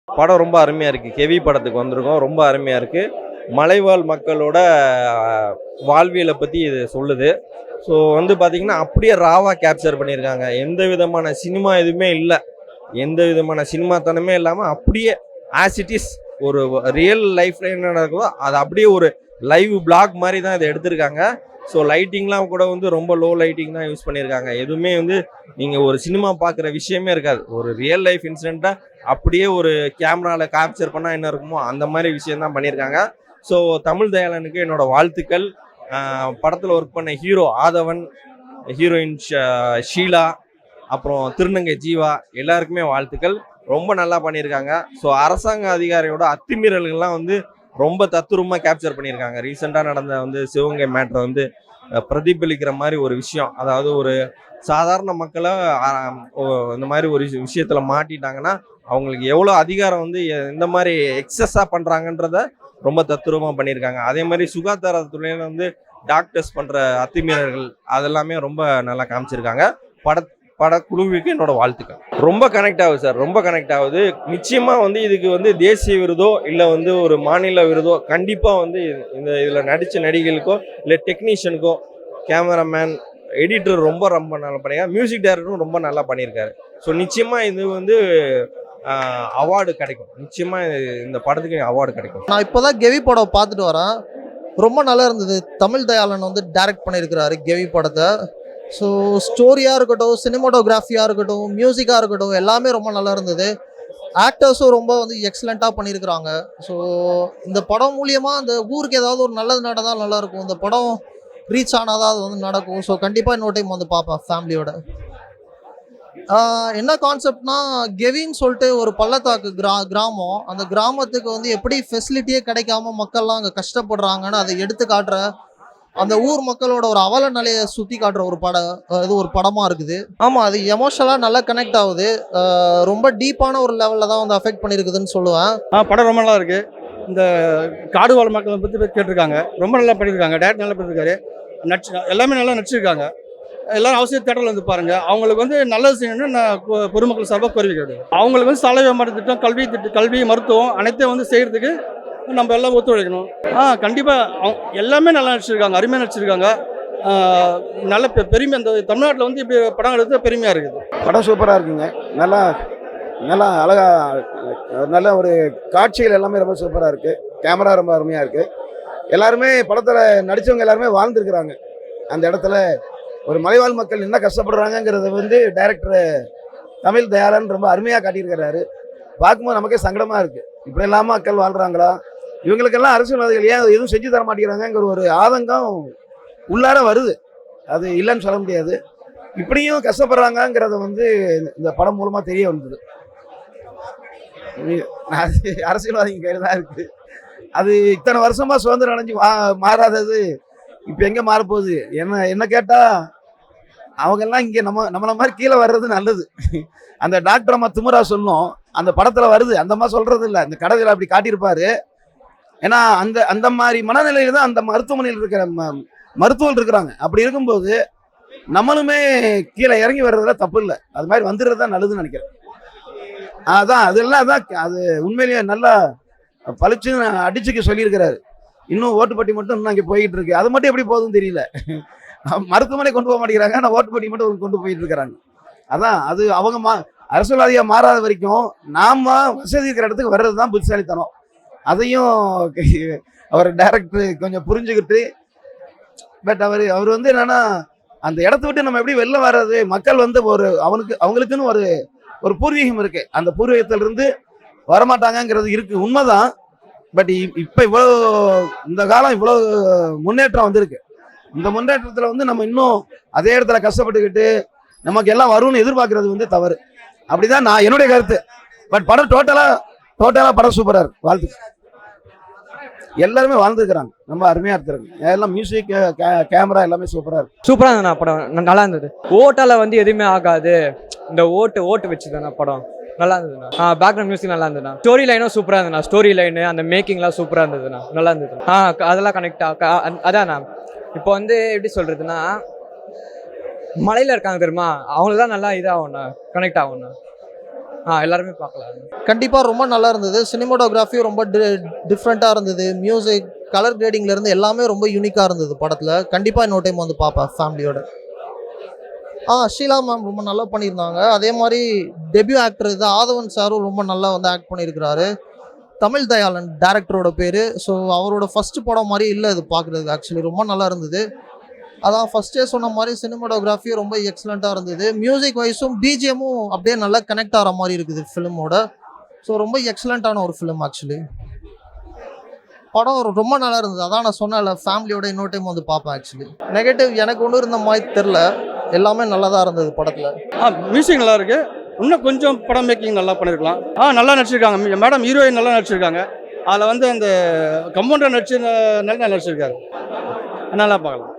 படம் ரொம்ப அருமையாக இருக்குது. கெவி படத்துக்கு வந்திருக்கோம். ரொம்ப அருமையாக இருக்குது. மலைவாழ் மக்களோட வாழ்வியலை பற்றி இது சொல்லுது. ஸோ வந்து பார்த்திங்கன்னா அப்படியே ராவாக கேப்சர் பண்ணியிருக்காங்க. எந்த விதமான சினிமா எதுவுமே இல்லை. எந்த விதமான சினிமாத்தனமே இல்லாமல் அப்படியே ஆஸ் இட் இஸ் ஒரு ரியல் லைஃப்பில் என்ன நடக்குதோ அது அப்படியே ஒரு லைவ் பிளாக் மாதிரி தான் இதை எடுத்திருக்காங்க. ஸோ லைட்டிங்லாம் கூட வந்து ரொம்ப லோ லைட்டிங் தான் யூஸ் பண்ணியிருக்காங்க. எதுவுமே வந்து நீங்கள் ஒரு சினிமா பார்க்குற விஷயமே இருக்காது. ஒரு ரியல் லைஃப் இன்சிடெண்ட்டாக அப்படியே ஒரு கேமராவில் கேப்சர் பண்ணால் என்ன இருக்குமோ அந்த மாதிரி விஷயந்தான் பண்ணியிருக்காங்க. ஸோ தமிழ் தயாளனுக்கு என்னோட வாழ்த்துக்கள். படத்தில் ஒர்க் பண்ண ஹீரோ ஆதவன், ஹீரோயின் ஷீலா, அப்புறம் திருநங்கை ஜீவா எல்லாருக்குமே வாழ்த்துக்கள். ரொம்ப நல்லா பண்ணியிருக்காங்க. ஸோ அரசாங்க அதிகாரியோட அத்துமீறல்கள்லாம் வந்து ரொம்ப தத்துரூபமாக கேப்சர் பண்ணியிருக்காங்க. ரீசெண்டாக நடந்த வந்து சிவகங்கை மேட்டரை வந்து பிரதிபலிக்கிற மாதிரி ஒரு விஷயம். அதாவது ஒரு சாதாரண மக்களை இந்த மாதிரி ஒரு விஷயத்தில் மாட்டிட்டாங்கன்னா அவங்களுக்கு எவ்வளோ அதிகாரம் வந்து இந்த மாதிரி எக்ஸஸாக பண்ணுறாங்கன்றத ரொம்ப தத்துரூபமாக பண்ணியிருக்காங்க. அதே மாதிரி சுகாதாரத்துறையில் வந்து டாக்டர்ஸ் பண்ணுற அத்துமீறல்கள் அதெல்லாமே ரொம்ப நல்லா காமிச்சிருக்காங்க. படக்குழுவுக்கு என்னோட வாழ்த்துக்கள். ரொம்ப கனெக்ட் ஆகுது சார், ரொம்ப கனெக்ட் ஆகுது. நிச்சயமாக வந்து இதுக்கு வந்து தேசிய விருதோ இல்லை வந்து ஒரு மாநில விருதோ கண்டிப்பாக வந்து இதில் நடித்த நடிகைகளுக்கோ இல்லை டெக்னீஷியனுக்கோ, கேமராமேன், எடிட்டர் ரொம்ப ரொம்ப நல்லா பண்ணியிருக்காங்க. மியூசிக் டைரக்டரும் ரொம்ப நல்லா பண்ணியிருக்காரு. ஸோ நிச்சயமாக இது வந்து அவார்டு கிடைக்கும். நிச்சயமாக இந்த படத்துக்கு அவார்டு கிடைக்கும். நான் இப்போ தான் கெவி படம் பார்த்துட்டு வரேன். ரொம்ப நல்லா இருந்தது. தமிழ் தயாளன் வந்து டைரக்ட் பண்ணியிருக்கிறாரு கெவி படத்தை. ஸோ ஸ்டோரியாக இருக்கட்டும், சினிமாட்டோகிராஃபியாக இருக்கட்டும், மியூசிக்காக இருக்கட்டும், எல்லாமே ரொம்ப நல்லா இருந்தது. ஆக்டர்ஸும் ரொம்ப வந்து எக்ஸலண்ட்டாக பண்ணியிருக்கிறாங்க. ஸோ இந்த படம் மூலியமாக அந்த ஊருக்கு ஏதாவது ஒரு நல்லது நடந்தால் நல்லாயிருக்கும். இந்த படம் ரீச் ஆனால் தான் அது வந்து நடக்கும். ஸோ கண்டிப்பாக இன்னொரு டைம் வந்து பார்ப்பேன் ஃபேமிலியோட. என்ன கான்செப்ட்னா, கெவின்னு சொல்லிட்டு ஒரு பள்ளத்தாக்கு கிராமம். அந்த கிராமத்துக்கு வந்து எப்படி ஃபெசிலிட்டியே கிடைக்காம மக்கள்லாம் அங்கே கஷ்டப்படுறாங்கன்னு அதை எடுத்து காட்டுற, அந்த ஊர் மக்களோட ஒரு அவல நிலையை சுற்றி காட்டுற ஒரு படமாக இருக்குது. ஆமாம், அது எமோஷனலாக நல்லா கனெக்ட் ஆகுது. ரொம்ப டீப்பான ஒரு லெவலில் தான் வந்து அஃபெக்ட் பண்ணியிருக்குதுன்னு சொல்லுவேன். படம் ரொம்ப நல்லா இருக்குது. இந்த காடு வாழ் மக்களை பற்றி கேட்டிருக்காங்க. ரொம்ப நல்லா பண்ணியிருக்காங்க. டேரக்டர் நல்லா பண்ணியிருக்காரு. எல்லாமே நல்லா நடிச்சிருக்காங்க. எல்லாரும் அவசியம் தேட்டரில் வந்து பாருங்கள். அவங்களுக்கு வந்து நல்லது செய்யணும்னு நான் பொதுமக்கள் சார்பாக கோரிக்கை. அவங்களுக்கு வந்து சாலை வியாபார திட்டம், கல்வி, மருத்துவம் அனைத்தையும் வந்து செய்கிறதுக்கு நம்ம எல்லாம் ஒத்துழைக்கணும். கண்டிப்பாக எல்லாமே நல்லா நடிச்சிருக்காங்க, அருமையாக நடிச்சிருக்காங்க. நல்ல பெருமை. அந்த தமிழ்நாட்டில் வந்து இப்படி படம் எடுத்து பெருமையாக இருக்குது. படம் சூப்பராக இருக்குங்க. நல்லா நல்லா அழகாக நல்ல ஒரு காட்சிகள் எல்லாமே ரொம்ப சூப்பராக இருக்குது. கேமரா ரொம்ப அருமையாக இருக்குது. எல்லாருமே படத்தில் நடித்தவங்க எல்லாருமே வாழ்ந்துருக்குறாங்க. அந்த இடத்துல ஒரு மலைவாழ் மக்கள் என்ன கஷ்டப்படுறாங்கங்கிறத வந்து டைரக்டர் தமிழ் தயாளன் ரொம்ப அருமையாக காட்டியிருக்கிறாரு. பார்க்கும்போது நமக்கே சங்கடமாக இருக்குது. இப்படி இல்லாமல் மக்கள் வாழ்கிறாங்களா, இவங்களுக்கெல்லாம் அரசியல்வாதிகள் ஏன் எதுவும் செஞ்சு தர மாட்டேங்கிறாங்கிற ஒரு ஆதங்கம் உள்ளார வருது. அது இல்லைன்னு சொல்ல முடியாது. இப்படியும் கஷ்டப்படுறாங்கங்கிறத வந்து இந்த படம் மூலமாக தெரிய வந்தது. அது அரசியல்வாதிங்க கையில் தான் இருக்குது. அது இத்தனை வருஷமாக சுதந்திரம் அடைஞ்சு மாறாதது இப்போ எங்கே மாறப்போகுது? என்ன கேட்டால் அவங்கெல்லாம் இங்கே நம்மளை மாதிரி கீழே வர்றது நல்லது. அந்த டாக்டர் அம்மா திமுறா சொல்லும், அந்த படத்தில் வருது. அந்த மாதிரி சொல்கிறது இல்லை, அந்த கடையில் அப்படி காட்டியிருப்பாரு. ஏன்னா அந்த மாதிரி மனநிலையில் தான் அந்த மருத்துவமனையில் இருக்கிற மருத்துவர்கள் இருக்கிறாங்க. அப்படி இருக்கும்போது நம்மளுமே கீழே இறங்கி வர்றதுல தப்பு இல்லை. அது மாதிரி வந்துடுறது தான் நல்லதுன்னு நினைக்கிறேன். அதெல்லாம் அது உண்மையிலேயே நல்லா பழிச்சு அடிச்சுக்க சொல்லியிருக்கிறாரு. இன்னும் ஓட்டுப்பட்டி மட்டும் இன்னும் அங்கே போயிட்டு இருக்கு. அது மட்டும் எப்படி போகுதுன்னு தெரியல. மருத்துவமனை கொண்டு போக மாட்டேங்கிறாங்க, ஆனால் ஓட்டுப்பட்டி மட்டும் கொண்டு போயிட்டு இருக்கிறாங்க. அது அவங்க அரசியல்வாதியாக மாறாத வரைக்கும் நாம வசதி இருக்கிற இடத்துக்கு வர்றது தான் புத்திசாலித்தனம். அதையும் அவர் டைரக்டர் கொஞ்சம் புரிஞ்சுக்கிட்டு, பட் அவர் வந்து என்னன்னா, அந்த இடத்த விட்டு நம்ம எப்படி வெளில வர்றது, மக்கள் வந்து அவங்களுக்குன்னு ஒரு பூர்வீகம் இருக்கு. அந்த பூர்வீகத்திலிருந்து வரமாட்டாங்கிறது இருக்கு, உண்மைதான். பட் இப்போ இந்த காலம் இவ்வளோ முன்னேற்றம் வந்திருக்கு. இந்த முன்னேற்றத்தில் வந்து நம்ம இன்னும் அதே இடத்துல கஷ்டப்பட்டுக்கிட்டு நமக்கு எல்லாம் வரும்னு எதிர்பார்க்கறது வந்து தவறு. அப்படிதான் நான் என்னுடைய கருத்து. பட் படம் டோட்டலாக படம் சூப்பராக இருக்கு. வாழ்த்து. எல்லாருமே வாழ்ந்துருக்கிறாங்க, ரொம்ப அருமையாக இருக்கிறாங்க. எல்லாம் மியூசிக், கேமரா எல்லாமே சூப்பராக இருக்கு. சூப்பராக இருந்ததுண்ணா படம், நல்லா இருந்தது. ஓட்டால் வந்து எதுவுமே ஆகாது. இந்த ஓட்டு வச்சு தானே படம் நல்லா இருந்ததுண்ணா. பேக்ரவுண்ட் மியூசிக் நல்லா இருந்ததுண்ணா. ஸ்டோரி லைனும் சூப்பராக இருந்ததுண்ணா. ஸ்டோரி லைனு அந்த மேக்கிங்லாம் சூப்பராக இருந்ததுண்ணா, நல்லா இருந்தது. அதெல்லாம் அதாண்ணா. இப்போ வந்து எப்படி சொல்கிறதுன்னா, மலையில் இருக்காங்க தெரியுமா, அவங்களுக்கு தான் நல்லா இதாகும்ண்ணா, கனெக்ட் ஆகும்ண்ணா. எல்லாருமே பார்க்கலாம். கண்டிப்பாக ரொம்ப நல்லா இருந்தது. சினிமாட்டோகிராஃபியும் ரொம்ப டிஃப்ரெண்ட்டாக இருந்தது. மியூசிக், கலர் கிரேடிங்லேருந்து எல்லாமே ரொம்ப யூனிக்காக இருந்தது படத்தில். கண்டிப்பாக இன்னொரு டைம் வந்து பார்ப்பேன் ஃபேமிலியோட. ஷீலா மேம் ரொம்ப நல்லா பண்ணியிருந்தாங்க. அதே மாதிரி டெபியூ ஆக்டர் இது ஆதவன் சாரும் ரொம்ப நல்லா வந்து ஆக்ட் பண்ணியிருக்கிறாரு. தமிழ் தயாளன் டேரக்டரோட பேர். ஸோ அவரோட ஃபஸ்ட்டு படம் மாதிரி இல்லை இது பார்க்குறதுக்கு. ஆக்சுவலி ரொம்ப நல்லா இருந்தது. அதான் ஃபஸ்ட்டே சொன்ன மாதிரி சினிமாட்டோகிராஃபி ரொம்ப எக்ஸலண்ட்டாக இருந்தது. மியூசிக் வைஸும் பிஜிஎம்மும் அப்படியே நல்லா கனெக்ட் ஆகிற மாதிரி இருக்குது ஃபிலிமோட. ஸோ ரொம்ப எக்ஸலண்ட்டான ஒரு ஃபிலிம் ஆக்சுவலி. படம் ரொம்ப நல்லா இருந்தது. அதான் நான் சொன்னேன்ல, ஃபேமிலியோட இன்னொரு டைம் வந்து பார்ப்பேன் ஆக்சுவலி. நெகட்டிவ் எனக்கு ஒன்றும் இருந்த மாதிரி தெரில. எல்லாமே நல்லா தான் இருந்தது படத்தில். மியூசிக் நல்லா இருக்கு. இன்னும் கொஞ்சம் படம் மேக்கிங் நல்லா பண்ணியிருக்கலாம். நல்லா நடிச்சிருக்காங்க மேடம். ஹீரோயின் நல்லா நடிச்சிருக்காங்க. அதில் வந்து அந்த கம்பவுண்டர் நல்லா நடிச்சிருக்காரு. நல்லா பார்க்கலாம்.